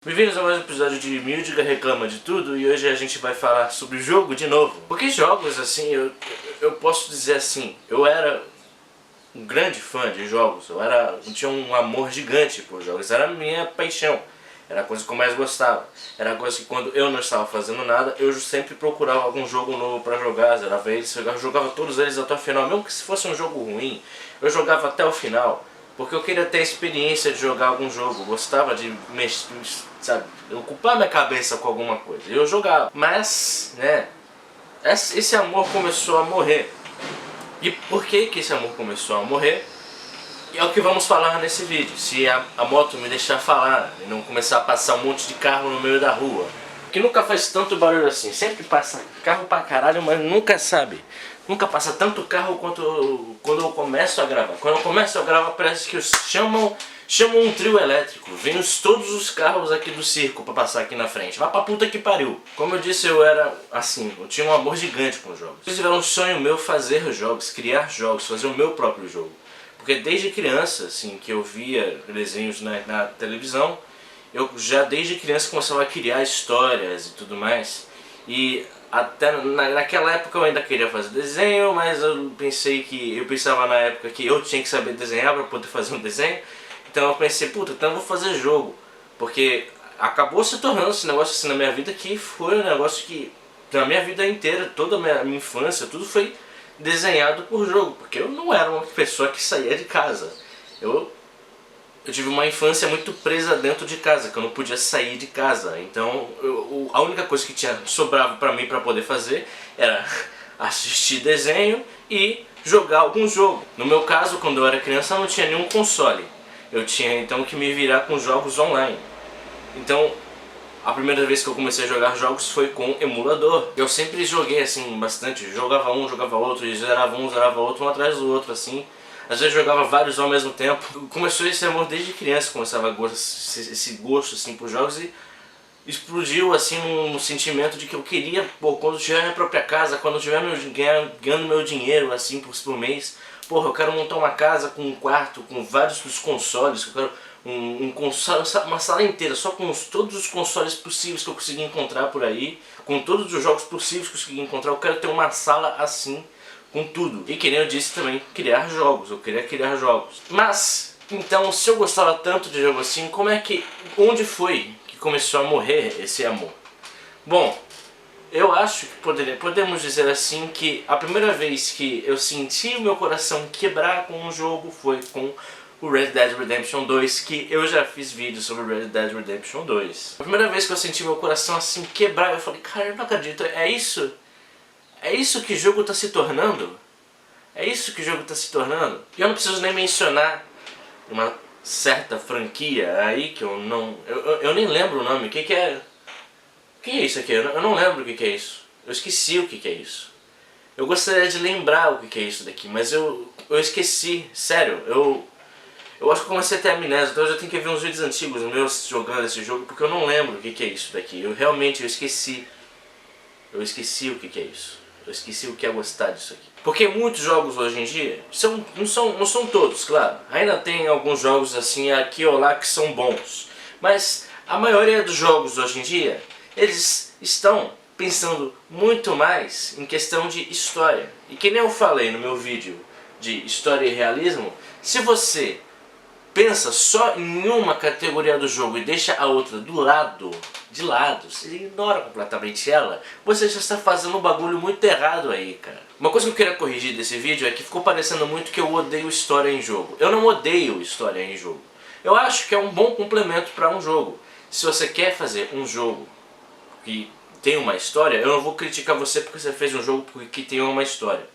Bem-vindos a mais um episódio de Mildiga Reclama de Tudo, e hoje a gente vai falar sobre jogo de novo. Porque jogos, assim, eu posso dizer assim, eu era um grande fã de jogos, eu tinha um amor gigante por jogos, era a minha paixão, era a coisa que eu mais gostava. Era a coisa que quando eu não estava fazendo nada, eu sempre procurava algum jogo novo pra jogar, zerava eles, eu jogava todos eles até o final, mesmo que se fosse um jogo ruim, eu jogava até o final. Porque eu queria ter a experiência de jogar algum jogo, gostava de mexer, sabe, ocupar minha cabeça com alguma coisa. Eu jogava, mas, né, esse amor começou a morrer. E por que esse amor começou a morrer? É o que vamos falar nesse vídeo. Se a moto me deixar falar e não começar a passar um monte de carro no meio da rua. Que nunca faz tanto barulho assim, sempre passa carro pra caralho, mas nunca passa tanto carro quanto quando eu começo a gravar. Quando eu começo a gravar parece que chamam um trio elétrico. Vem todos os carros aqui do circo pra passar aqui na frente. Vai pra puta que pariu. Como eu disse, eu era assim, eu tinha um amor gigante com jogos. Inclusive era um sonho meu fazer jogos, criar jogos, fazer o meu próprio jogo. Porque desde criança, assim, que eu via desenhos na televisão, eu já desde criança começava a criar histórias e tudo mais. E até naquela época eu ainda queria fazer desenho, mas eu pensava na época que eu tinha que saber desenhar para poder fazer um desenho. Então eu pensei, puta, então eu vou fazer jogo. Porque acabou se tornando esse negócio assim na minha vida, que foi um negócio que na minha vida inteira, toda a minha infância, tudo foi desenhado por jogo. Porque eu não era uma pessoa que saía de casa. Eu tive uma infância muito presa dentro de casa, que eu não podia sair de casa. Então a única coisa que sobrava pra mim pra poder fazer era assistir desenho e jogar algum jogo. No meu caso, quando eu era criança, eu não tinha nenhum console. Eu tinha então que me virar com jogos online. Então a primeira vez que eu comecei a jogar jogos foi com emulador. Eu sempre joguei assim bastante, jogava um, jogava outro, e zerava outro, um atrás do outro assim. Às vezes jogava vários ao mesmo tempo. Começou esse amor desde criança, começava esse gosto assim por jogos, e explodiu assim um sentimento de que eu queria, pô, quando eu tiver minha própria casa, quando eu tiver ganhando meu dinheiro assim por mês, porra, eu quero montar uma casa com um quarto, com vários dos consoles, eu quero uma sala inteira só com todos os consoles possíveis que eu consegui encontrar por aí, com todos os jogos possíveis que eu consegui encontrar. Eu quero ter uma sala assim, com tudo. E que nem eu disse também, criar jogos. Eu queria criar jogos. Mas, então, se eu gostava tanto de jogo assim, onde foi que começou a morrer esse amor? Bom, eu acho que podemos dizer assim que a primeira vez que eu senti o meu coração quebrar com um jogo foi com o Red Dead Redemption 2, que eu já fiz vídeo sobre Red Dead Redemption 2. A primeira vez que eu senti meu coração assim quebrar, eu falei, cara, eu não acredito, é isso? É isso que o jogo está se tornando? É isso que o jogo está se tornando? E eu não preciso nem mencionar uma certa franquia aí que eu nem lembro o nome. O que é? O que é isso aqui? Eu não lembro o que é isso. Eu esqueci o que é isso. Eu gostaria de lembrar o que é isso daqui, mas eu esqueci. Sério, eu acho que eu comecei a ter amnésia, então eu já tenho que ver uns vídeos antigos meus jogando esse jogo, porque eu não lembro o que é isso daqui. Eu esqueci. Eu esqueci o que é isso. Eu esqueci o que é gostar disso aqui. Porque muitos jogos hoje em dia, não são todos, claro. Ainda tem alguns jogos assim aqui ou lá que são bons. Mas a maioria dos jogos hoje em dia, eles estão pensando muito mais em questão de história. E que nem eu falei no meu vídeo de história e realismo, se você pensa só em uma categoria do jogo e deixa a outra de lado, você ignora completamente ela, você já está fazendo um bagulho muito errado aí, cara. Uma coisa que eu queria corrigir desse vídeo é que ficou parecendo muito que eu odeio história em jogo. Eu não odeio história em jogo. Eu acho que é um bom complemento para um jogo. Se você quer fazer um jogo que tem uma história, eu não vou criticar você porque você fez um jogo que tem uma história.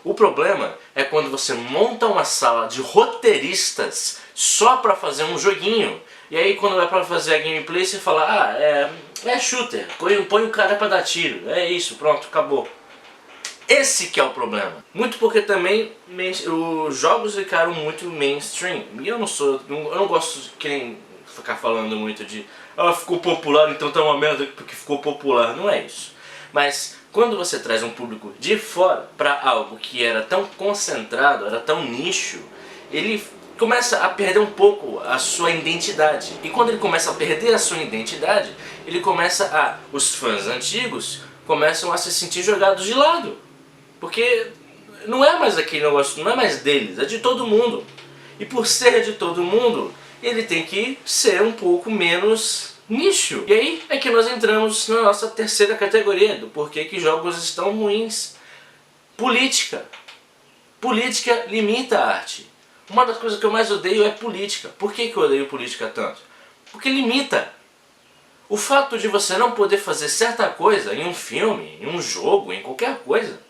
O problema é quando você monta uma sala de roteiristas só pra fazer um joguinho, e aí quando vai pra fazer a gameplay você fala, é shooter, põe o cara pra dar tiro, é isso, pronto, acabou. Esse que é o problema. Muito porque também os jogos ficaram muito mainstream, e eu não gosto de quem ficar falando muito de ficou popular, então tá uma merda porque ficou popular, não é isso. Mas quando você traz um público de fora para algo que era tão concentrado, era tão nicho, ele começa a perder um pouco a sua identidade. E quando ele começa a perder a sua identidade, os fãs antigos começam a se sentir jogados de lado. Porque não é mais aquele negócio, não é mais deles, é de todo mundo. E por ser de todo mundo, ele tem que ser um pouco menos nicho. E aí é que nós entramos na nossa terceira categoria do porquê que jogos estão ruins. Política. Política limita a arte. Uma das coisas que eu mais odeio é política. Por que eu odeio política tanto? Porque limita. O fato de você não poder fazer certa coisa em um filme, em um jogo, em qualquer coisa,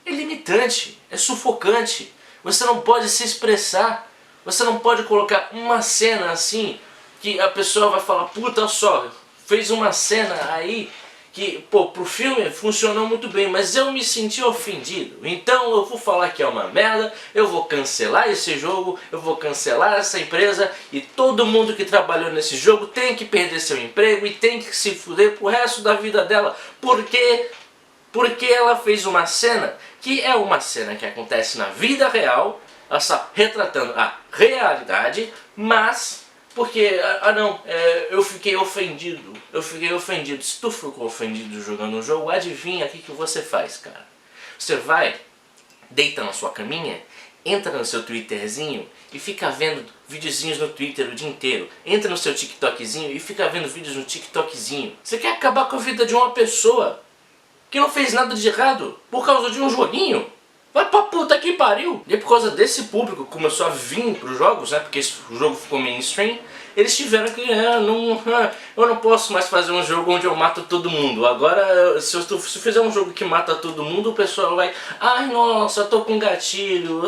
é limitante, é sufocante. Você não pode se expressar. Você não pode colocar uma cena assim que a pessoa vai falar, puta só, fez uma cena aí que, pô, pro filme funcionou muito bem, mas eu me senti ofendido. Então eu vou falar que é uma merda, eu vou cancelar esse jogo, eu vou cancelar essa empresa e todo mundo que trabalhou nesse jogo tem que perder seu emprego e tem que se fuder pro resto da vida dela. Por quê? Porque ela fez uma cena que é uma cena que acontece na vida real, ela está retratando a realidade, mas porque, eu fiquei ofendido. Se tu ficou ofendido jogando um jogo, adivinha o que você faz, cara? Você vai, deita na sua caminha, entra no seu Twitterzinho e fica vendo videozinhos no Twitter o dia inteiro. Entra no seu TikTokzinho e fica vendo vídeos no TikTokzinho. Você quer acabar com a vida de uma pessoa que não fez nada de errado por causa de um joguinho? Vai pra puta que pariu! E por causa desse público que começou a vir pros jogos, né? Porque o jogo ficou mainstream, eles tiveram que... eu não posso mais fazer um jogo onde eu mato todo mundo. Agora, se eu fizer um jogo que mata todo mundo, o pessoal vai... Ai, nossa, eu tô com gatilho.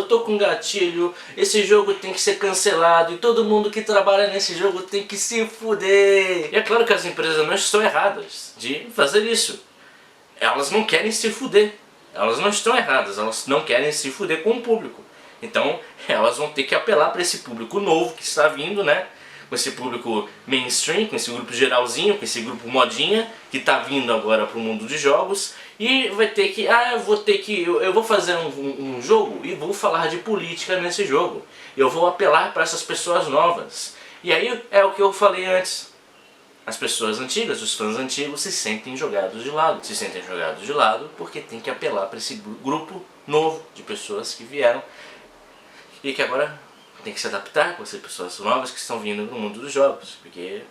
Esse jogo tem que ser cancelado. E todo mundo que trabalha nesse jogo tem que se fuder. E é claro que as empresas não estão erradas de fazer isso. Elas não querem se fuder. Elas não estão erradas, elas não querem se fuder com o público. Então elas vão ter que apelar para esse público novo que está vindo, né? Com esse público mainstream, com esse grupo geralzinho, com esse grupo modinha que está vindo agora para o mundo de jogos. E vai ter que, eu vou fazer um jogo e vou falar de política nesse jogo. Eu vou apelar para essas pessoas novas. E aí é o que eu falei antes. As pessoas antigas, os fãs antigos se sentem jogados de lado. Se sentem jogados de lado porque tem que apelar para esse grupo novo de pessoas que vieram e que agora tem que se adaptar com essas pessoas novas que estão vindo no mundo dos jogos. Porque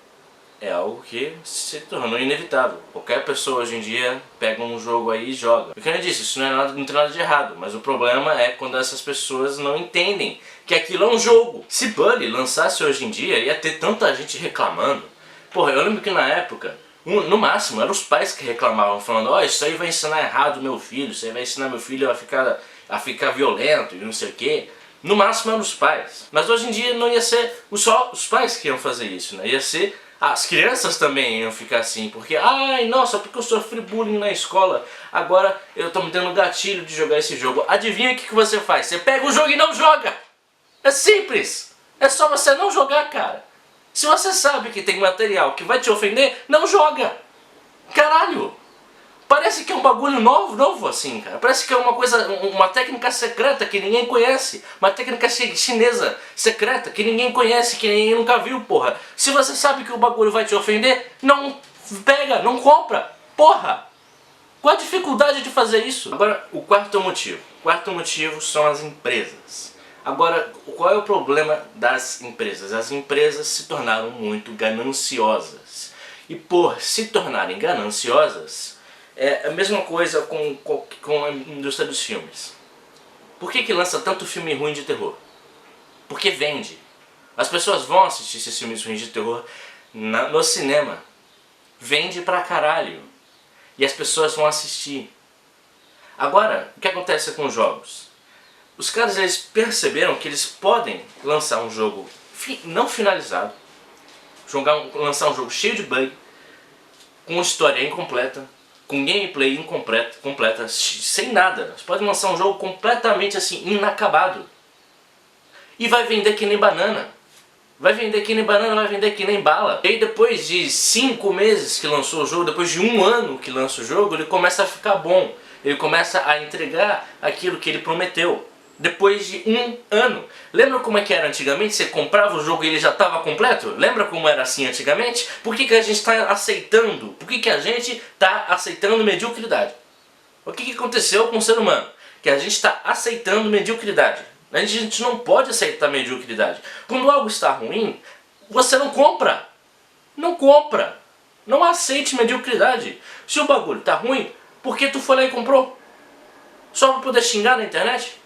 é algo que se tornou inevitável. Qualquer pessoa hoje em dia pega um jogo aí e joga. Porque eu disse, isso não tem nada de errado, mas o problema é quando essas pessoas não entendem que aquilo é um jogo. Se Bully lançasse hoje em dia, ia ter tanta gente reclamando. Porra, eu lembro que na época, no máximo, eram os pais que reclamavam, falando, ó, isso aí vai ensinar errado meu filho, isso aí vai ensinar meu filho a ficar violento e não sei o quê. No máximo eram os pais. Mas hoje em dia não ia ser só os pais que iam fazer isso, né? Ia ser as crianças também iam ficar assim, porque, ai, nossa, porque eu sofri bullying na escola, agora eu tô me dando gatilho de jogar esse jogo. Adivinha o que você faz? Você pega o jogo e não joga! É simples! É só você não jogar, cara. Se você sabe que tem material que vai te ofender, não joga! Caralho! Parece que é um bagulho novo assim, cara. Parece que é uma técnica secreta que ninguém conhece. Uma técnica chinesa secreta que ninguém conhece, que ninguém nunca viu, porra. Se você sabe que o bagulho vai te ofender, não pega, não compra, porra! Qual a dificuldade de fazer isso? Agora, o quarto motivo. O quarto motivo são as empresas. Agora, qual é o problema das empresas? As empresas se tornaram muito gananciosas. E por se tornarem gananciosas, é a mesma coisa com a indústria dos filmes. Por que lança tanto filme ruim de terror? Porque vende. As pessoas vão assistir esses filmes ruins de terror no cinema. Vende pra caralho. E as pessoas vão assistir. Agora, o que acontece com os jogos? Os caras, eles perceberam que eles podem lançar um jogo não finalizado, lançar um jogo cheio de bug, com história incompleta, com gameplay completa, sem nada. Eles podem lançar um jogo completamente assim, inacabado. E vai vender que nem banana. Vai vender que nem banana, vai vender que nem bala. E aí depois de 5 meses que lançou o jogo, depois de 1 ano que lança o jogo, ele começa a ficar bom. Ele começa a entregar aquilo que ele prometeu. depois de um ano. Lembra como é que era antigamente? Você comprava o jogo e ele já estava completo? Lembra como era assim antigamente? Por que a gente está aceitando? Por que a gente está aceitando mediocridade? O que aconteceu com o ser humano? Que a gente está aceitando mediocridade. A gente não pode aceitar mediocridade. Quando algo está ruim, você não compra. Não compra. Não aceite mediocridade. Se o bagulho está ruim, por que tu foi lá e comprou? Só para poder xingar na internet?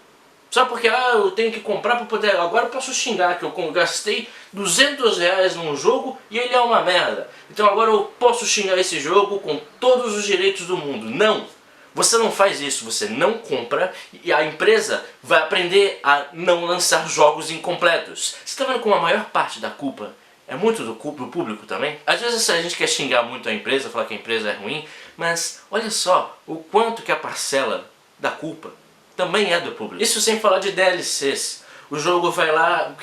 Só porque eu tenho que comprar para poder... Agora eu posso xingar que eu gastei R$200 num jogo e ele é uma merda. Então agora eu posso xingar esse jogo com todos os direitos do mundo. Não! Você não faz isso, você não compra e a empresa vai aprender a não lançar jogos incompletos. Você está vendo como a maior parte da culpa é muito do público também? Às vezes a gente quer xingar muito a empresa, falar que a empresa é ruim, mas olha só o quanto que a parcela da culpa também é do público. Isso sem falar de DLCs. O jogo vai lá,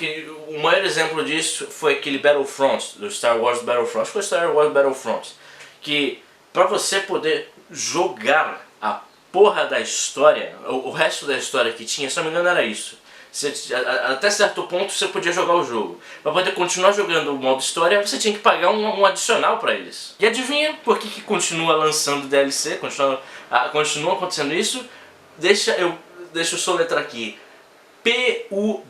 o maior exemplo disso foi aquele Battlefront, do Star Wars Battlefront, foi Star Wars Battlefront, que para você poder jogar a porra da história, o resto da história que tinha, se não me engano era isso. Até certo ponto você podia jogar o jogo. Para poder continuar jogando o modo história, você tinha que pagar um adicional para eles. E adivinha por que continua lançando DLC, continua acontecendo isso? Deixa eu soletrar aqui. P-U-B-L-I-C-O.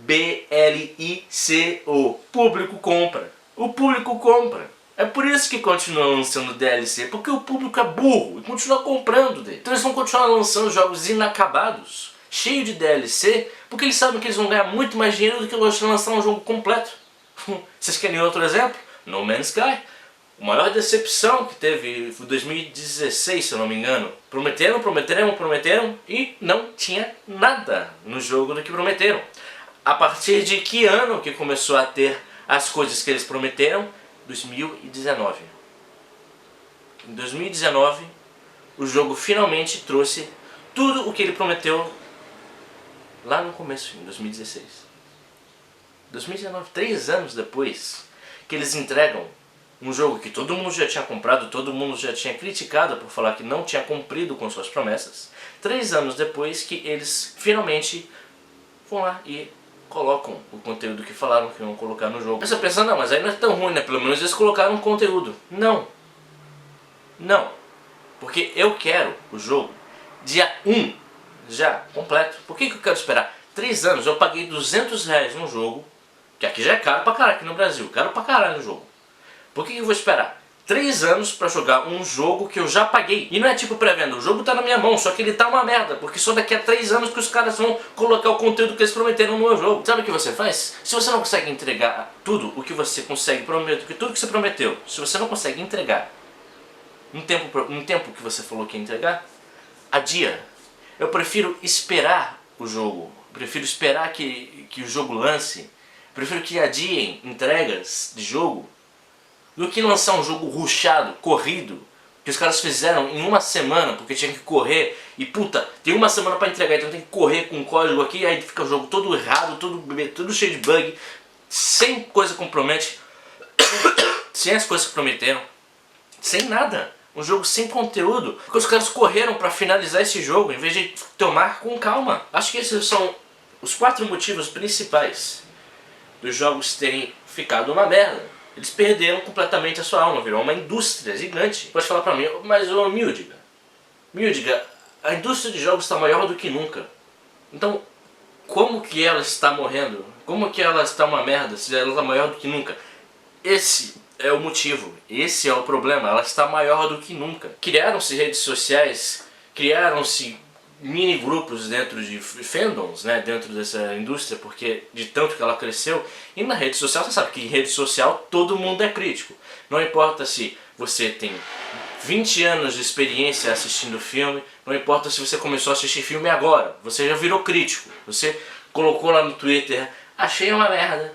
Público compra. O público compra. É por isso que continuam lançando DLC, porque o público é burro e continua comprando dele. Então eles vão continuar lançando jogos inacabados, cheio de DLC, porque eles sabem que eles vão ganhar muito mais dinheiro do que lançar um jogo completo. Vocês querem outro exemplo? No Man's Sky. A maior decepção que teve foi 2016, se eu não me engano. Prometeram e não tinha nada no jogo do que prometeram. A partir de que ano que começou a ter as coisas que eles prometeram? 2019. Em 2019, o jogo finalmente trouxe tudo o que ele prometeu lá no começo, em 2016. 2019, 3 anos depois que eles entregam um jogo que todo mundo já tinha comprado, todo mundo já tinha criticado por falar que não tinha cumprido com suas promessas. 3 anos depois que eles finalmente vão lá e colocam o conteúdo que falaram que iam colocar no jogo. Você pensa, não, mas aí não é tão ruim, né? Pelo menos eles colocaram conteúdo. Não. Não. Porque eu quero o jogo dia 1 já completo. Por que eu quero esperar 3 anos? Eu paguei R$200 num jogo, que aqui já é caro pra caralho, aqui no Brasil. Caro pra caralho no jogo. Por que eu vou esperar 3 anos pra jogar um jogo que eu já paguei? E não é tipo pré-venda, o jogo tá na minha mão, só que ele tá uma merda, porque só daqui a 3 anos que os caras vão colocar o conteúdo que eles prometeram no meu jogo. Sabe o que você faz? Se você não consegue entregar tudo o que você consegue prometer, tudo que você prometeu, se você não consegue entregar um tempo que você falou que ia entregar, adia. Eu prefiro esperar o jogo, prefiro esperar que o jogo lance, prefiro que adiem entregas de jogo, do que lançar um jogo rushado, corrido, que os caras fizeram em uma semana, porque tinha que correr, e puta, tem uma semana pra entregar, então tem que correr com o código aqui, aí fica o jogo todo errado, tudo cheio de bug, sem coisa que compromete, sem as coisas que prometeram, sem nada. Um jogo sem conteúdo, porque os caras correram pra finalizar esse jogo, em vez de tomar com calma. Acho que esses são os 4 motivos principais dos jogos terem ficado uma merda. Eles perderam completamente a sua alma, virou uma indústria gigante. Pode falar pra mim, mas ô Mildiga, a indústria de jogos está maior do que nunca. Então, como que ela está morrendo? Como que ela está uma merda se ela está maior do que nunca? Esse é o motivo, esse é o problema, ela está maior do que nunca. Criaram-se redes sociais, criaram-se mini grupos dentro de fandoms, né, dentro dessa indústria, porque de tanto que ela cresceu. E na rede social, você sabe que em rede social todo mundo é crítico. Não importa se você tem 20 anos de experiência assistindo filme, não importa se você começou a assistir filme agora, você já virou crítico. Você colocou lá no Twitter, achei uma merda,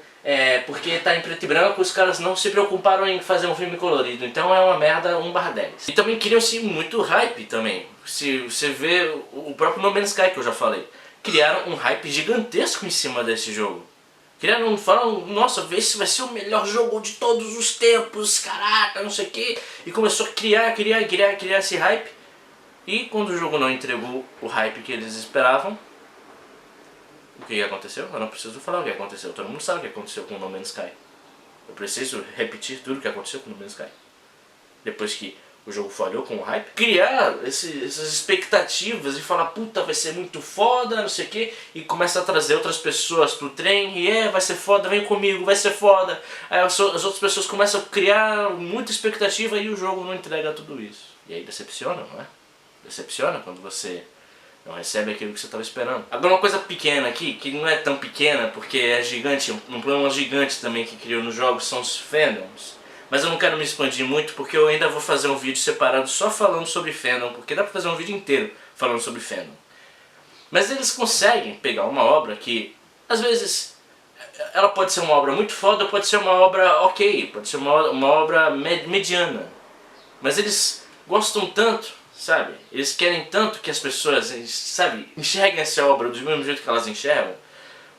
porque tá em preto e branco, os caras não se preocuparam em fazer um filme colorido, então é uma merda 1/10. E também criam-se muito hype também. Se você vê o próprio No Man's Sky que eu já falei, criaram um hype gigantesco em cima desse jogo. Falaram, nossa, vê se vai ser o melhor jogo de todos os tempos, caraca, não sei o que. E começou a criar esse hype. E quando o jogo não entregou o hype que eles esperavam, O que aconteceu? Eu não preciso falar o que aconteceu. Todo mundo sabe o que aconteceu com No Man's Sky. Eu preciso repetir tudo o que aconteceu com No Man's Sky. Depois que o jogo falhou com o hype. Criar essas expectativas e falar, puta, vai ser muito foda, não sei o que. E começa a trazer outras pessoas pro trem. E vai ser foda, vem comigo, vai ser foda. Aí as outras pessoas começam a criar muita expectativa e o jogo não entrega tudo isso. E aí decepciona, não é? Decepciona quando você não recebe aquilo que você estava esperando. Agora uma coisa pequena aqui, que não é tão pequena porque é gigante, um problema gigante também que criou nos jogos são os fandoms. Mas eu não quero me expandir muito porque eu ainda vou fazer um vídeo separado só falando sobre fandom, porque dá pra fazer um vídeo inteiro falando sobre fandom. Mas eles conseguem pegar uma obra que, às vezes, ela pode ser uma obra muito foda, pode ser uma obra ok, pode ser uma obra mediana. Mas eles gostam tanto, sabe? Eles querem tanto que as pessoas, sabe, enxerguem essa obra do mesmo jeito que elas enxergam.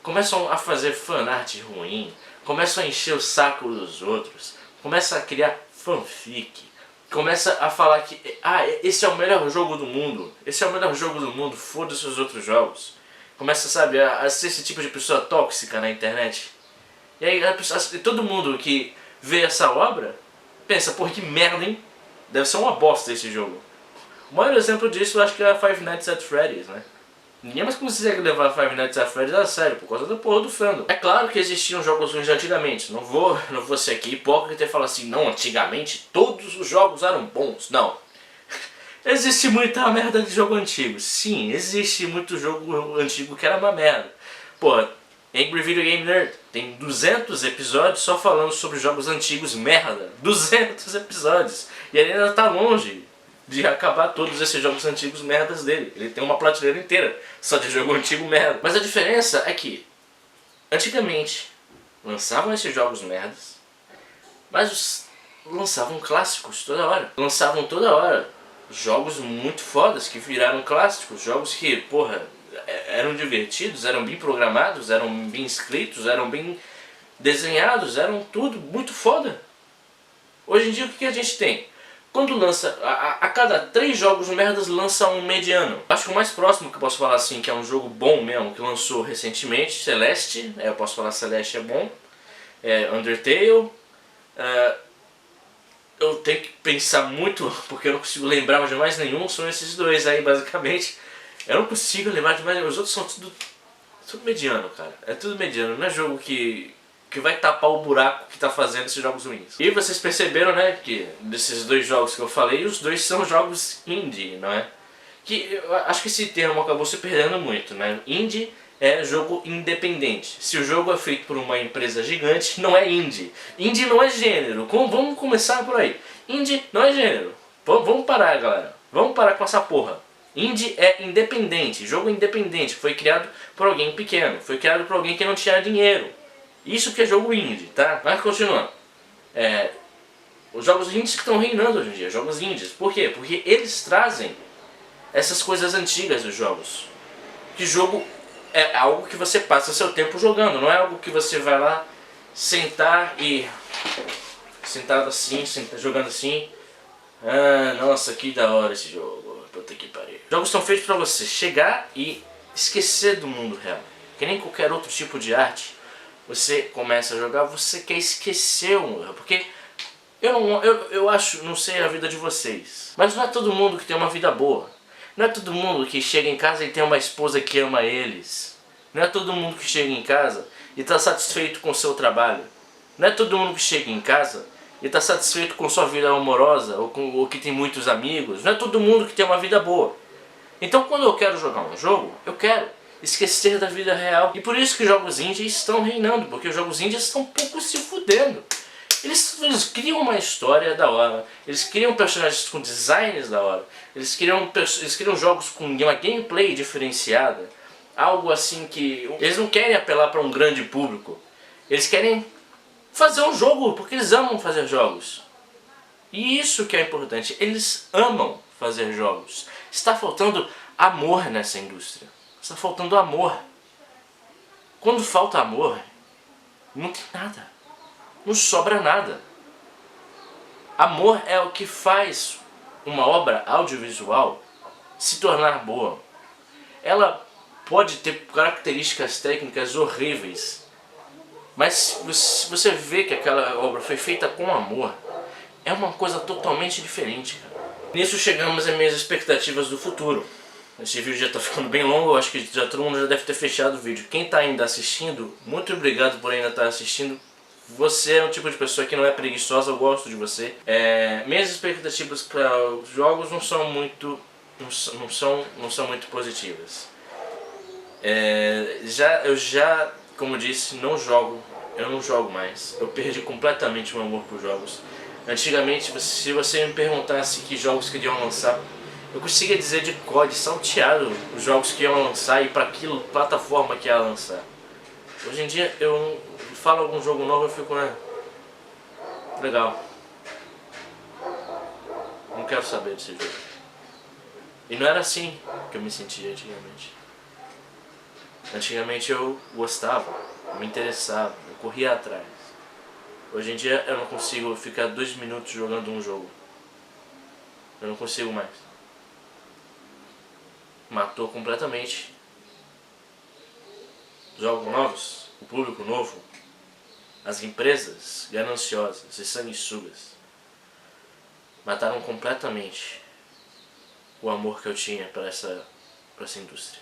Começam a fazer fanart ruim, começam a encher o saco dos outros, começam a criar fanfic, começa a falar que esse é o melhor jogo do mundo, esse é o melhor jogo do mundo, foda-se os outros jogos. Começa, sabe, a ser esse tipo de pessoa tóxica na internet. E aí todo mundo que vê essa obra pensa, porra, que merda, hein? Deve ser uma bosta esse jogo. O maior exemplo disso eu acho que é a Five Nights at Freddy's, né? Ninguém mais consegue levar Five Nights at Freddy's a sério por causa da porra do fandom. É claro que existiam jogos ruins antigamente. Não vou ser aqui hipócrita e falar assim, não, antigamente todos os jogos eram bons. Não. Existe muita merda de jogo antigo. Sim, existe muito jogo antigo que era uma merda. Pô, Angry Video Game Nerd tem 200 episódios só falando sobre jogos antigos merda. 200 episódios. E ele ainda tá longe de acabar todos esses jogos antigos merdas dele. Ele tem uma prateleira inteira só de jogo antigo merda. Mas a diferença é que antigamente lançavam esses jogos merdas, mas lançavam clássicos toda hora. Lançavam toda hora jogos muito fodas que viraram clássicos. Jogos que, porra, eram divertidos, eram bem programados, eram bem escritos, eram bem desenhados, eram tudo muito foda. Hoje em dia o que a gente tem? Quando lança, a cada 3 jogos merdas lança um mediano. Acho que o mais próximo que eu posso falar assim, que é um jogo bom mesmo, que lançou recentemente, Celeste, eu posso falar Celeste é bom, Undertale, eu tenho que pensar muito, porque eu não consigo lembrar de mais nenhum, são esses dois aí basicamente. Eu não consigo lembrar de mais nenhum, os outros são tudo mediano, cara, é tudo mediano, não é jogo que vai tapar o buraco que tá fazendo esses jogos ruins. E vocês perceberam, né, que desses 2 jogos que eu falei, os 2 são jogos indie, não é? Que eu acho que esse termo acabou se perdendo muito, né? Indie é jogo independente. Se o jogo é feito por uma empresa gigante, não é indie. Indie não é gênero. Vamos começar por aí. Indie não é gênero. Vamos parar, galera. Vamos parar com essa porra. Indie é independente. Jogo independente. Foi criado por alguém pequeno. Foi criado por alguém que não tinha dinheiro. Isso que é jogo indie, tá? Mas continuando. Os jogos indies que estão reinando hoje em dia. Jogos indies. Por quê? Porque eles trazem essas coisas antigas dos jogos. Que jogo é algo que você passa seu tempo jogando. Não é algo que você vai lá sentar e... Sentado assim, jogando assim. Nossa, que da hora esse jogo. Puta que pariu. Jogos são feitos pra você chegar e esquecer do mundo real. Que nem qualquer outro tipo de arte. Você começa a jogar, você quer esquecer o mundo. Porque eu acho, não sei a vida de vocês, mas não é todo mundo que tem uma vida boa. Não é todo mundo que chega em casa e tem uma esposa que ama eles. Não é todo mundo que chega em casa e está satisfeito com o seu trabalho. Não é todo mundo que chega em casa e está satisfeito com sua vida amorosa ou que tem muitos amigos. Não é todo mundo que tem uma vida boa. Então quando eu quero jogar um jogo, eu quero esquecer da vida real. E por isso que os jogos indies estão reinando, porque os jogos indies estão um pouco se fudendo. Eles criam uma história da hora, eles criam personagens com designs da hora, eles criam jogos com uma gameplay diferenciada, algo assim que... Eles não querem apelar para um grande público, eles querem fazer um jogo, porque eles amam fazer jogos. E isso que é importante, eles amam fazer jogos. Está faltando amor nessa indústria, está faltando amor. Quando falta amor, não tem nada. Não sobra nada. Amor é o que faz uma obra audiovisual se tornar boa. Ela pode ter características técnicas horríveis, mas se você vê que aquela obra foi feita com amor, é uma coisa totalmente diferente, cara. Nisso chegamos às minhas expectativas do futuro. Esse vídeo já está ficando bem longo, eu acho que já todo mundo já deve ter fechado o vídeo. Quem está ainda assistindo, muito obrigado por ainda estar assistindo. Você é um tipo de pessoa que não é preguiçosa, eu gosto de você. Minhas expectativas para os jogos não são muito positivas. Eu já, como disse, eu não jogo mais. Eu perdi completamente o amor por jogos. Antigamente, se você me perguntasse que jogos que iriam lançar, eu conseguia dizer de cor, de salteado, os jogos que iam lançar e para aquilo plataforma que ia lançar. Hoje em dia eu falo algum jogo novo, eu fico, legal, não quero saber desse jogo. E não era assim que eu me sentia antigamente. Antigamente eu gostava, eu me interessava, eu corria atrás. Hoje em dia eu não consigo ficar 2 minutos jogando um jogo. Eu não consigo mais. Matou completamente. Jogos novos, o público novo, as empresas gananciosas e sanguessugas mataram completamente o amor que eu tinha para essa indústria.